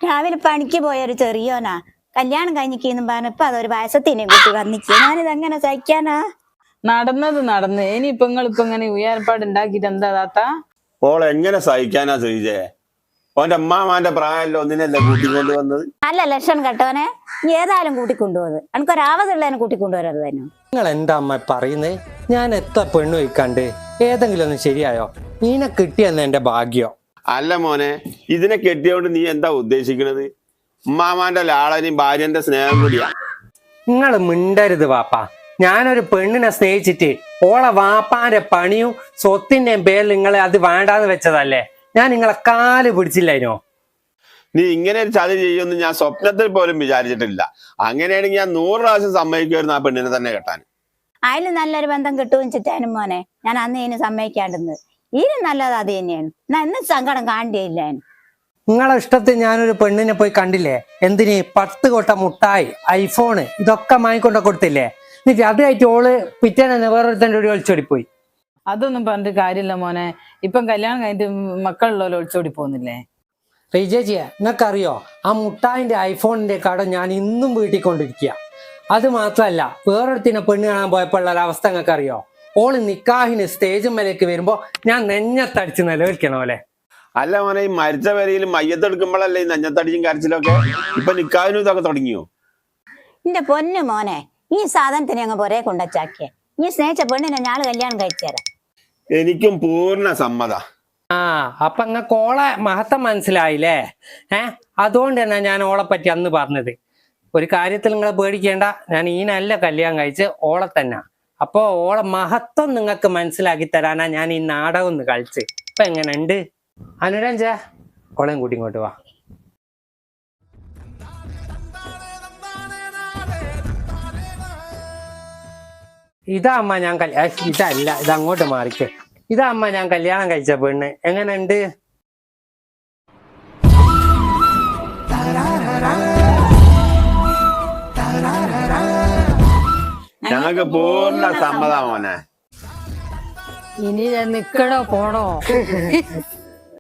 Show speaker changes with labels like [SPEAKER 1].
[SPEAKER 1] രാവിലെ പണിക്ക് പോയൊരു ചെറിയോനാ കല്യാണം കഴിഞ്ഞിരിക്കുന്നു പറഞ്ഞപ്പോ അതൊരു വയസ്സത്തിനെ കുട്ടി വന്നിച്ച് ഞാനിത് എങ്ങനെ സഹിക്കാനാ?
[SPEAKER 2] നടന്നത് നടന്ന് ഇനിയിപ്പൊ നിങ്ങളിപ്പോ ഇങ്ങനെ ഉയർപ്പാട് ഉണ്ടാക്കിട്ട് എന്താ താത്ത?
[SPEAKER 3] ഓൾ എങ്ങനെ സഹിക്കാനാ ശ്രീജേ? ഓന്റെ അമ്മാമാന്റെ പ്രായമല്ലോ ഒന്നിനല്ലേ കൂട്ടിക്കൊണ്ട് വന്നത്.
[SPEAKER 1] നല്ല ലക്ഷണം കേട്ടവനെ ഏതായാലും കൂട്ടിക്കൊണ്ടുപോകുന്നത് എനിക്കൊരാവതുള്ളതിനെ കൂട്ടിക്കൊണ്ടുവരരുത് തന്നെ.
[SPEAKER 4] നിങ്ങൾ എന്താ അമ്മ പറയുന്നത്? ഞാൻ എത്ര പെണ്ണു വയ്ക്കാണ്ട് ഏതെങ്കിലും ഒന്ന് ശരിയായോ? നീനെ കിട്ടിയെന്ന് എന്റെ ഭാഗ്യോ.
[SPEAKER 3] അല്ല മോനെ, ഇതിനെ കെട്ടിയോണ്ട് നീ എന്താ ഉദ്ദേശിക്കണത്? ഉമ്മാമാന്റെ ലാളനെയും ഭാര്യന്റെ സ്നേഹം കൂടിയാ?
[SPEAKER 4] നിങ്ങൾ മിണ്ടരുത് വാപ്പ. ഞാനൊരു പെണ്ണിനെ സ്നേഹിച്ചിട്ട് ഓളെ വാപ്പാന്റെ പണിയും സ്വത്തിന്റെയും പേരിൽ നിങ്ങൾ അത് വേണ്ടാന്ന് വെച്ചതല്ലേ? ഞാൻ നിങ്ങളെ കാല് പിടിച്ചില്ലായിരുന്നോ?
[SPEAKER 3] നീ ഇങ്ങനെ ഒരു ചതി ചെയ്യുമെന്ന് ഞാൻ സ്വപ്നത്തിൽ പോലും വിചാരിച്ചിട്ടില്ല. അങ്ങനെയാണെങ്കിൽ ഞാൻ 100 പ്രാവശ്യം സമ്മതിക്കുമായിരുന്നു ആ പെണ്ണിനെ തന്നെ കെട്ടാൻ.
[SPEAKER 1] അതിന് നല്ലൊരു ബന്ധം കിട്ടുമെന്ന് വെച്ചിട്ടാനും മോനെ ഞാൻ അന്ന് ഇതിന് സമ്മതിക്കാണ്ടുന്നത്. ഇതിന് നല്ലത് അത് തന്നെയാണ്. ഞാൻ ഇന്ന് സങ്കടം കാണില്ല.
[SPEAKER 4] നിങ്ങളെ ഇഷ്ടത്തിൽ ഞാനൊരു പെണ്ണിനെ പോയി കണ്ടില്ലേ? എന്തിന് 10 കൊട്ട മുട്ടായി, ഐഫോണ് ഇതൊക്കെ വാങ്ങിക്കൊണ്ട കൊടുത്തില്ലേ? എന്നിട്ട് അതായിട്ട് ഓള് പിറ്റേന്ന് വേറൊരുത്തൻ്റെ കൂടി ഒളിച്ചോടിപ്പോയി.
[SPEAKER 2] അതൊന്നും പറഞ്ഞിട്ട് കാര്യമില്ല മോനെ. ഇപ്പം കല്യാണം കഴിഞ്ഞിട്ട് മക്കളുള്ളവരെ ഒളിച്ചോടി പോകുന്നില്ലേ?
[SPEAKER 4] റിജേജിയെ നിങ്ങൾക്കറിയോ, ആ മുട്ടായിന്റെ ഐഫോണിന്റെ കട ഞാൻ ഇന്നും വീട്ടിൽ കൊണ്ടിരിക്കുക. അത് മാത്രല്ല, വേറൊരുത്തിനെ പെണ്ണ് കാണാൻ പോയപ്പോഴുള്ള ഒരവസ്ഥ നിങ്ങൾക്ക് അറിയോ? ഓള് നിക്കാഹിന് സ്റ്റേജ് മേലേക്ക് വരുമ്പോ ഞാൻ നെഞ്ഞത്തടിച്ച് നിലവിളിക്കണ പോലെ.
[SPEAKER 3] അല്ല മോനെ, ഈ മരിച്ച വരയിൽ മയ്യത്തെടുക്കുമ്പോഴല്ലേ ഈ നെഞ്ഞത്തടിച്ചും കരച്ചിലൊക്കെ? ഇപ്പൊ നിക്കാഹിനും ഇതൊക്കെ തുടങ്ങിയോ?
[SPEAKER 1] എന്റെ പൊന്നു മോനെ, ഈ സാധനത്തിന് അങ്ങ് പൊരേ കൊണ്ടച്ചാക്കിയ നീ സ്നേഹിച്ച പെണ്ണിനെ ഞാൻ കല്യാണം കഴിച്ചു തരാം.
[SPEAKER 3] എനിക്കും പൂർണ്ണ സമ്മത.
[SPEAKER 4] ആ അപ്പൊ നിങ്ങൾക്ക് ഓളെ മഹത്വം മനസ്സിലായില്ലേ? അതുകൊണ്ട് തന്നെ ഞാൻ ഓളെ പറ്റി അന്ന് പറഞ്ഞത്. ഒരു കാര്യത്തിൽ നിങ്ങൾ പേടിക്കേണ്ട, ഞാൻ ഈ നല്ല കല്യാണം കഴിച്ച് ഓളെ തന്നെ. അപ്പോ ഓളെ മഹത്വം നിങ്ങൾക്ക് മനസ്സിലാക്കി തരാനാ ഞാൻ ഈ നാടകം ഒന്ന് കളിച്ച്. ഇപ്പൊ എങ്ങനെയുണ്ട് അനുരഞ്ജ? ഓളെയും കൂട്ടി ഇങ്ങോട്ട് വാ. ഇതാ അമ്മ ഞാൻ ഇതല്ല, ഇത് അങ്ങോട്ട് മാറിക്ക്. ഇതാ അമ്മ ഞാൻ കല്യാണം കഴിച്ച പെണ്ണ്. എങ്ങനെയുണ്ട്?
[SPEAKER 3] ഞങ്ങൾക്ക് പൂർണ്ണ സമ്മത മോനെ.
[SPEAKER 2] ഇനി ഞാൻ നിക്കണോ പോണോ?